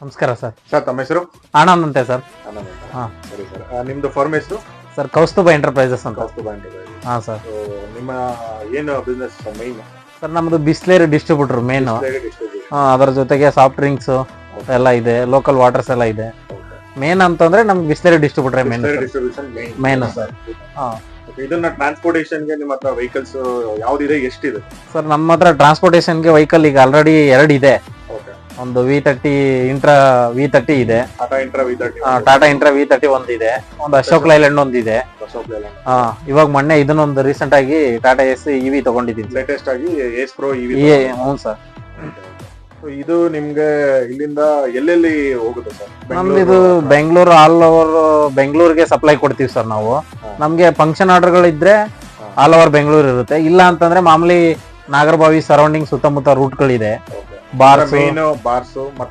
ನಮಸ್ಕಾರ sir. Sir ತಮ್ಮ ಹೆಸರು? ಆನಂದ್ ಅಂತೆ ಸರ್. ಆನಂದ್ ಅಂತ. ಹಾ. ಸರಿ ಸರ್, ನಿಮ್ದು ಫರ್ಮ್ ಹೆಸರು? ಸರ್ ಕೌಸ್ತುಭ ಎಂಟರ್ಪ್ರೈಸಸ್ ಅಂತ. ಕೌಸ್ತುಭ ಎಂಟರ್ಪ್ರೈಸಸ್. ಹಾ ಸರ್. So, ನಿಮ್ಮ ಏನು ಬಿಸ್ನೆಸ್ ಮೈನ್? ಸರ್ ನಮ್ದು ಬಿಸ್ಲೇರಿ ಡಿಸ್ಟ್ರಿಬ್ಯೂಟರ್ ಮೇನ್. ಡಿಸ್ಟ್ರಿಬ್ಯೂಷನ್. ಅದರ ಜೊತೆಗೆ ಸಾಫ್ಟ್ ಡ್ರಿಂಕ್ಸ್ ಎಲ್ಲ ಇದೆ, ಲೋಕಲ್ ವಾಟರ್ಸ್ ಎಲ್ಲ ಇದೆ. ಮೇನ್ ಅಂತಂದ್ರೆ ನಮ್ಗೆ Bisleri distributor main distribution main sir. ಹಾ. ಇದನ್ನ ಟ್ರಾನ್ಸ್ಪೋರ್ಟೇಷನ್ ಗೆ ನಿಮ್ಮ ಹತ್ರ ವೆಹಿಕಲ್ಸ್ ಯಾವ್ದಿದೆ, ಎಷ್ಟಿದೆ? ಸರ್ ನಮ್ಮ ಹತ್ರ ಟ್ರಾನ್ಸ್ಪೋರ್ಟೇಷನ್ಗೆ ವೆಹಿಕಲ್ ಈಗ ಆಲ್ರೆಡಿ 2 ಇದೆ. ಒಂದು V30 ಇಂಟ್ರಾ V30 ಇದೆ, Tata intra V30. Tata intra V30 ಒಂದಿದೆ, ಒಂದು ಅಶೋಕ್ ಲೈಲ್ಯಾಂಡ್ ಒಂದಿದೆ. ಇವಾಗ ಮೊನ್ನೆ ಇದನ್ನೊಂದು ರೀಸೆಂಟ್ ಆಗಿ ಟಾಟಾ ಎಸ್ EV ತಗೊಂಡಿದ್ದೀನಿ. ಲೇಟೆಸ್ಟ್ ಆಗಿ ಏಸ್ ಪ್ರೋ EV. ಹ್ಞೂ ಸರ್. ಇದು ನಿಮ್ಗೆ ಇಲ್ಲಿಂದ ಎಲ್ಲೆಲ್ಲಿ ಹೋಗುತ್ತೆ ಸರ್? ನಮ್ದು ಇದು ಬೆಂಗಳೂರು, ಆಲ್ ಓವರ್ ಬೆಂಗಳೂರಿಗೆ ಸಪ್ಲೈ ಕೊಡ್ತೀವಿ ಸರ್ ನಾವು. ನಮ್ಗೆ ಫಂಕ್ಷನ್ ಆರ್ಡರ್ ಇದ್ರೆ ಆಲ್ ಓವರ್ ಬೆಂಗಳೂರು ಇರುತ್ತೆ. ಇಲ್ಲ ಅಂತಂದ್ರೆ ಮಾಮೂಲಿ ನಾಗರಬಾವಿ ಸರೌಂಡಿಂಗ್ ಸುತ್ತಮುತ್ತ ರೂಟ್ ಗಳಿದೆ.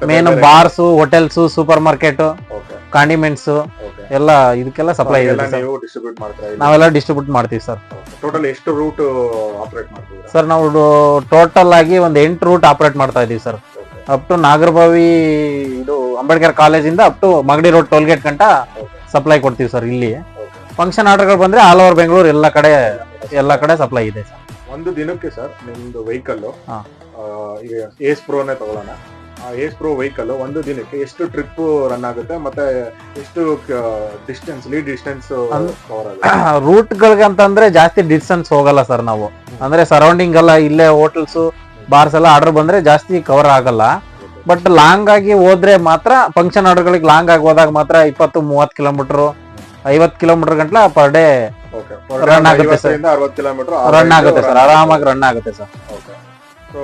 Main bars, hotels, super market, condiments ಎಲ್ಲ ಇದಕ್ಕೆಲ್ಲ ಸಪ್ಲೈ ಇದೆ. ನಾವೆಲ್ಲ ಡಿಸ್ಟ್ರಿಬ್ಯೂಟ್ ಮಾಡ್ತೀವಿ ಸರ್. ಟೋಟಲ್ ಎಷ್ಟು ರೂಟ್ ಆಪರೇಟ್ ಮಾಡ್ತೀವಿ ಸರ್? ನಾವು ಟೋಟಲ್ ಆಗಿ ಒಂದು 8 ರೂಟ್ ಆಪರೇಟ್ ಮಾಡ್ತಾ ಇದೀವಿ ಸರ್. ಅಪ್ ಟು ನಾಗರಬಾವಿ ಇದು ಅಂಬೇಡ್ಕರ್ ಕಾಲೇಜಿಂದ up to Magadi road toll gate ಗಂಟ ಸಪ್ಲೈ ಕೊಡ್ತೀವಿ ಸರ್. ಇಲ್ಲಿ ಫಂಕ್ಷನ್ ಆರ್ಡರ್ಗಳು ಬಂದ್ರೆ ಆಲ್ ಓವರ್ ಬೆಂಗಳೂರು ಎಲ್ಲ ಕಡೆ ಸಪ್ಲೈ ಇದೆ ಸರ್. ಒಂದು ದಿನಕ್ಕೆ ಸರ್ ನಿಮ್ದು ವೆಹಿಕಲ್ ಈಗ ಏಸ್ ಪ್ರೋನೇ ತಗೊಳ್ಳೋಣ. ಆ ಏಸ್ ಪ್ರೋ ವೆಹಿಕಲ್ ಒಂದು ದಿನಕ್ಕೆ ಎಷ್ಟು ಟ್ರಿಪ್ ರನ್ ಆಗುತ್ತೆ, ಮತ್ತೆ ಎಷ್ಟು ಡಿಸ್ಟೆನ್ಸ್ ಲೀಡ್ ಡಿಸ್ಟೆನ್ಸ್ ಕವರ್ ಆಗುತ್ತೆ? ರೂಟ್ ಗಳಿಗೆ ಅಂತಂದ್ರೆ ಜಾಸ್ತಿ ಡಿಸ್ಟೆನ್ಸ್ ಹೋಗಲ್ಲ ಸರ್ ನಾವು. ಅಂದ್ರೆ ಸರೌಂಡಿಂಗ್ ಎಲ್ಲ ಇಲ್ಲೇ ಹೋಟೆಲ್ಸ್ ಬಾರ್ಸ್ ಎಲ್ಲ ಆರ್ಡರ್ ಬಂದ್ರೆ ಜಾಸ್ತಿ ಕವರ್ ಆಗಲ್ಲ. ಬಟ್ ಲಾಂಗ್ ಆಗಿ ಹೋದ್ರೆ ಮಾತ್ರ ಫಂಕ್ಷನ್ ಆರ್ಡರ್ಗಳಿಗೆ ಲಾಂಗ್ ಆಗಿ ಹೋದಾಗ ಮಾತ್ರ 20-30 ಕಿಲೋಮೀಟರ್ 50 ಕಿಲೋಮೀಟರ್ ಗಂಟ್ಲ ಪರ್ ಡೇ ರನ್ ಆಗುತ್ತೆ ಸರ್. 60 ಕಿಲೋಮೀಟರ್ ರನ್ ಆಗುತ್ತೆ ಸರ್, ಆರಾಮಾಗಿ ರನ್ ಆಗುತ್ತೆ ಸರ್. ಸೊ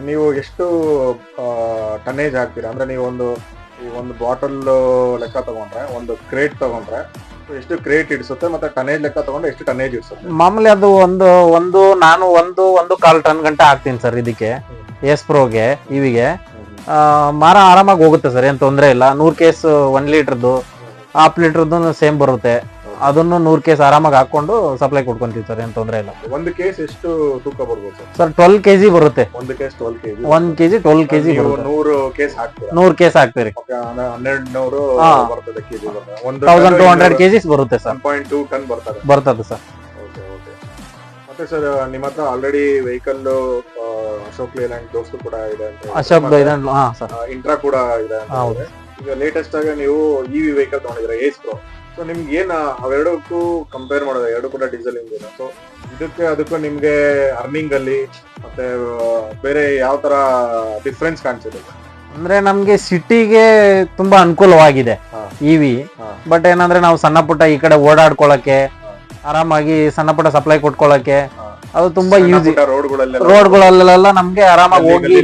ನೀವು ಎಷ್ಟು ಟನ್ನೇಜ್ ಹಾಕ್ತೀರಾ? ಅಂದ್ರೆ ನೀವು ಒಂದು ಬಾಟಲ್ ಲೆಕ್ಕ ತಗೊಂಡ್ರೆ, ಒಂದು ಕ್ರೇಟ್ ತಗೊಂಡ್ರೆ ಎಷ್ಟು ಕ್ರೇಟ್ ಇಡಿಸುತ್ತೆ, ಮತ್ತೆ ಟನ್ನೇಜ್ ಲೆಕ್ಕ ತಗೊಂಡ್ರೆ ಎಷ್ಟು ಟನ್ನೇಜ್ ಇಡಿಸುತ್ತೆ? ಮಾಮೂಲಿ ಅದು ನಾನು ಒಂದು 1.25 ಟನ್ ಗಂಟೆ ಹಾಕ್ತೀನಿ ಸರ್ ಇದಕ್ಕೆ, ಎಸ್ ಪ್ರೋಗೆ ಇವಿಗೆ. ಮಾರ ಆರಾಮಾಗಿ ಹೋಗುತ್ತೆ ಸರ್, ಏನ್ ತೊಂದರೆ ಇಲ್ಲ. 100 ಕೇಸ್ 1 ಲೀಟರ್ದು, 1/2 ಲೀಟರ್ದು ಸೇಮ್ ಬರುತ್ತೆ. ಅದನ್ನು 100 ಕೇಸ್ ಆರಾಮಾಗಿ ಹಾಕೊಂಡು ಸಪ್ಲೈ ಕೊಡ್ಕೊಂತೀವಿ ಸರ್, ಏನ್ ತೊಂದರೆ ಇಲ್ಲ. ಒಂದು ಕೇಸ್ ಎಷ್ಟು ತೂಕ ಬರ್ಬೋದು ಸರ್? 12 kg ಬರುತ್ತೆ. ಒಂದು ಕೇಸ್ 12 kg. 1 kg 12 kg ಬರುತ್ತೆ. 100 ಕೇಸ್ ಹಾಕ್ತೀರಾ? 100 ಕೇಸ್ ಹಾಕ್ತೀರಿ. 1200 ಬರ್ತದೆ ಕೆಜಿ. 1200 kgs ಬರುತ್ತೆ ಸರ್. 1.2 ಟನ್ ಬರ್ತದೆ ಸರ್. ಮತ್ತೆ ಸರ್ ನಿಮ್ಮ ಹತ್ರ ಆಲ್ರೆಡಿ ವೆಹಿಕಲ್ ಅಶೋಕ್ ಲೇಲ್ಯಾಂಡ್ ದೋಸ್ತು ಕೂಡ ಇದೆ ಅಂತ. ಅಶೋಕ್ ಲೈಲ್ಯಾಂಡ್, ಹಾ ಸರ್. ಇಂಟ್ರಾ ಕೂಡ ಇದೆ. ಈಗ ಲೇಟೆಸ್ಟ್ ಆಗಿ ನೀವು EV ವೆಹಿಕಲ್ ತಗೊಂಡಿದ್ರೆ ಏಸ್ ಪ್ರೋ. ಸೊ ನಿಮ್ಗೆ ಏನ್ ಅವೆರಡಕ್ಕೂ ಕಂಪೇರ್ ಮಾಡೋದು? ಎರಡು ಕೂಡ ಡೀಸೆಲ್ ಇಂಜಿನ್. ಸೊ ಅದಕ್ಕೂ ನಿಮ್ಗೆ ಅರ್ನಿಂಗ್ ಅಲ್ಲಿ ಮತ್ತೆ ಬೇರೆ ಯಾವ ತರ ಡಿಫ್ರೆನ್ಸ್ ಕಾಣಿಸಿದೆ? ಅಂದ್ರೆ ನಮ್ಗೆ ಸಿಟಿಗೆ ತುಂಬಾ ಅನುಕೂಲವಾಗಿದೆ EV. ಬಟ್ ಏನಂದ್ರೆ ನಾವು ಸಣ್ಣ ಪುಟ್ಟ ಈ ಕಡೆ ಓಡಾಡ್ಕೊಳಕ್ಕೆ, ಆರಾಮಾಗಿ ಸಣ್ಣ ಪುಟ್ಟ ಸಪ್ಲೈ ಕೊಟ್ಕೊಳಕ್ಕೆ ಅದು ತುಂಬಾ ಯೂಸ್. ರೋಡ್ಗಳಲ್ಲೆಲ್ಲ ನಮ್ಗೆ ಆರಾಮಾಗಿ ಹೋಗಿ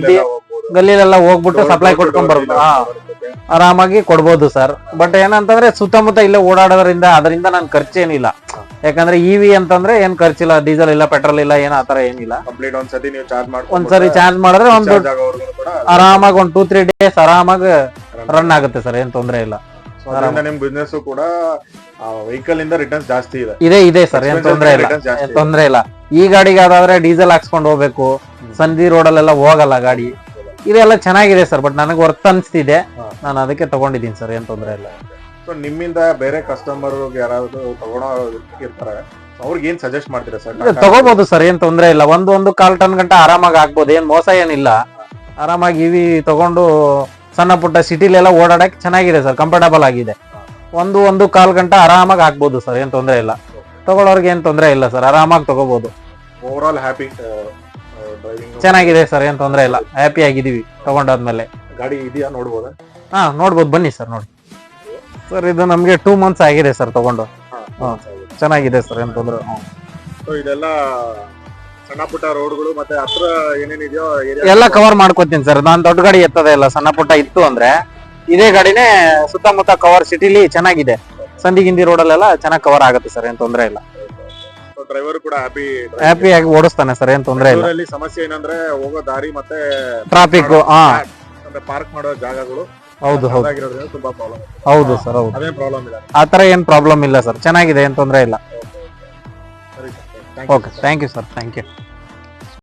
ಗಲ್ಲಿಲೆಲ್ಲ ಹೋಗ್ಬಿಟ್ಟು ಸಪ್ಲೈ ಕೊಟ್ಕೊಂಡ್ ಬರ್ಬೋದು, ಆರಾಮಾಗಿ ಕೊಡ್ಬೋದು ಸರ್. ಬಟ್ ಏನಂತಂದ್ರೆ ಸುತ್ತಮುತ್ತ ಇಲ್ಲೇ ಓಡಾಡೋದ್ರಿಂದ ಅದರಿಂದ ನನ್ ಖರ್ಚೇನಿಲ್ಲ. ಯಾಕಂದ್ರೆ EV ಅಂತಂದ್ರೆ ಏನ್ ಖರ್ಚಿಲ್ಲ, ಡೀಸೆಲ್ ಇಲ್ಲ, ಪೆಟ್ರೋಲ್ ಇಲ್ಲ, ಏನ್ ಆತರ ಏನಿಲ್ಲ. ಒಂದ್ಸರಿ ಚಾರ್ಜ್ ಮಾಡಿದ್ರೆ ಒಂದು ಆರಾಮಾಗಿ 2-3 ಡೇಸ್ ಆರಾಮಾಗಿ ರನ್ ಆಗುತ್ತೆ ಸರ್, ಏನ್ ತೊಂದ್ರೆ ಇಲ್ಲ. ನಿಮ್ ಬಿಸ್ನೆಸ್ ಕೂಡ ವೆಹಿಕಲ್ ಇಂದ ರಿಟರ್ನ್ಸ್ ಜಾಸ್ತಿ ಇದೆ ಸರ್, ಏನ್ ತೊಂದ್ರೆ ಇಲ್ಲ. ಈ ಗಾಡಿಗೆ ಅದಾದ್ರೆ ಡೀಸೆಲ್ ಹಾಕ್ಸ್ಕೊಂಡು ಹೋಗ್ಬೇಕು, ಸಂಧಿ ರೋಡಲ್ಲೆಲ್ಲ ಹೋಗಲ್ಲ ಗಾಡಿ. ಇದೆಲ್ಲ ಚೆನ್ನಾಗಿದೆ ಸರ್, ಬಟ್ ನನಗೆ ವರ್ತ್ ಅನ್ಸ್ತಿದೆ, ನಾನು ಅದಕ್ಕೆ ತಗೊಂಡಿದ್ದೀನಿ ಸರ್, ಏನ್ ತೊಂದ್ರೆ ಇಲ್ಲ. ಸೊ ನಿಮ್ಮಿಂದ ಬೇರೆ ಕಸ್ಟಮರ್ ಯಾರಾದ್ರೂ ತಗೊಳೋ ಇರ್ತಾರೆ, ಅವ್ರಿಗೆ ಏನ್ ಸಜೆಸ್ಟ್ ಮಾಡ್ತೀರಾ ಸರ್? ತಗೋಬಹುದು ಸರ್, ಏನ್ ತೊಂದ್ರೆ ಇಲ್ಲ. 1.25 ಟನ್ ಗಂಟ ಆರಾಮಾಗಿ ಆಗ್ಬೋದು, ಏನ್ ಮೋಸ ಏನಿಲ್ಲ. ಆರಾಮಾಗಿ EV ತಗೊಂಡು ಸಣ್ಣ ಪುಟ್ಟ ಸಿಟಿಲೆಲ್ಲ ಓಡಾಡಕ್ ಚೆನ್ನಾಗಿದೆ ಸರ್, ಕಂಫರ್ಟಬಲ್ ಆಗಿದೆ. 1.25 ಗಂಟ ಆರಾಮಾಗಿ ಆಗ್ಬೋದು ಸರ್, ಏನ್ ತೊಂದ್ರೆ ಇಲ್ಲ. ತಗೊಳ್ಳೋರ್ಗೆ ಏನ್ ತೊಂದ್ರೆ ಇಲ್ಲ ಸರ್, ಆರಾಮಾಗಿ ತಗೋಬಹುದು. ಓವರ್ ಆಲ್ ಹ್ಯಾಪಿ ಚೆನ್ನಾಗಿದೆ ಸರ್, ಏನ್ ತೊಂದ್ರೆ ಇಲ್ಲ. ಹ್ಯಾಪಿ ಆಗಿದೀವಿ ತಗೊಂಡಾದ್ಮೇಲೆ. ಗಾಡಿ ಇದೆಯಾ ನೋಡ್ಬೋದಾ? ಹಾ ನೋಡ್ಬೋದು, ಬನ್ನಿ ಸರ್ ನೋಡಿ. ಸರ್ ಇದು ನಮ್ಗೆ 2 months ಆಗಿದೆ ಸರ್ ತಗೊಂಡು. ಚೆನ್ನಾಗಿದೆ ಸರ್, ಏನ್ ತೊಂದ್ರೆ. ಇದೆಲ್ಲ ಸಣ್ಣ ಪುಟ್ಟ ರೋಡ್ಗಳು ಮತ್ತೆ ಹತ್ರ ಏನೇನಿದೆಯೋ ಎಲ್ಲ ಕವರ್ ಮಾಡ್ಕೊತೀನಿ ಸರ್. ನಾನ್ ದೊಡ್ಡ ಗಾಡಿ ಎತ್ತದೇ ಇಲ್ಲ, ಸಣ್ಣ ಪುಟ್ಟ ಇತ್ತು ಅಂದ್ರೆ ಇದೇ ಗಾಡಿನೇ ಸುತ್ತಮುತ್ತ ಕವರ್ ಸಿಟಿಲಿ ಚೆನ್ನಾಗಿದೆ. ಸಂದಿಗಿಂದಿ ರೋಡಲ್ಲೆಲ್ಲ ಚೆನ್ನಾಗಿ ಕವರ್ ಆಗುತ್ತೆ ಸರ್, ಏನ್ ತೊಂದ್ರೆ ಇಲ್ಲ. ಡ್ರೈವರ್ ಕೂಡ ಹ್ಯಾಪಿ ಆಗಿ ಓಡಿಸ್ತಾನೆ ಸರ್, ಏನ್ ತೊಂದ್ರೆ ಇಲ್ಲ. ಸಮಸ್ಯೆ ಏನಂದ್ರೆ ಹೋಗೋ ದಾರಿ ಮತ್ತೆ ಟ್ರಾಫಿಕ್, ಪಾರ್ಕ್ ಮಾಡೋ ಜಾಗಗಳು. ಹೌದು ತುಂಬಾ ಪ್ರಾಬ್ಲಮ್. ಹೌದು ಸರ್, ಹೌದು. ಅದೇ ಪ್ರಾಬ್ಲಮ್ ಇಲ್ಲ, ಆತರ ಏನ್ ಪ್ರಾಬ್ಲಮ್ ಇಲ್ಲ ಸರ್, ಚೆನ್ನಾಗಿದೆ, ಏನ್ ತೊಂದ್ರೆ ಇಲ್ಲ. ಸರಿ sir, okay, thank you sir, thank you.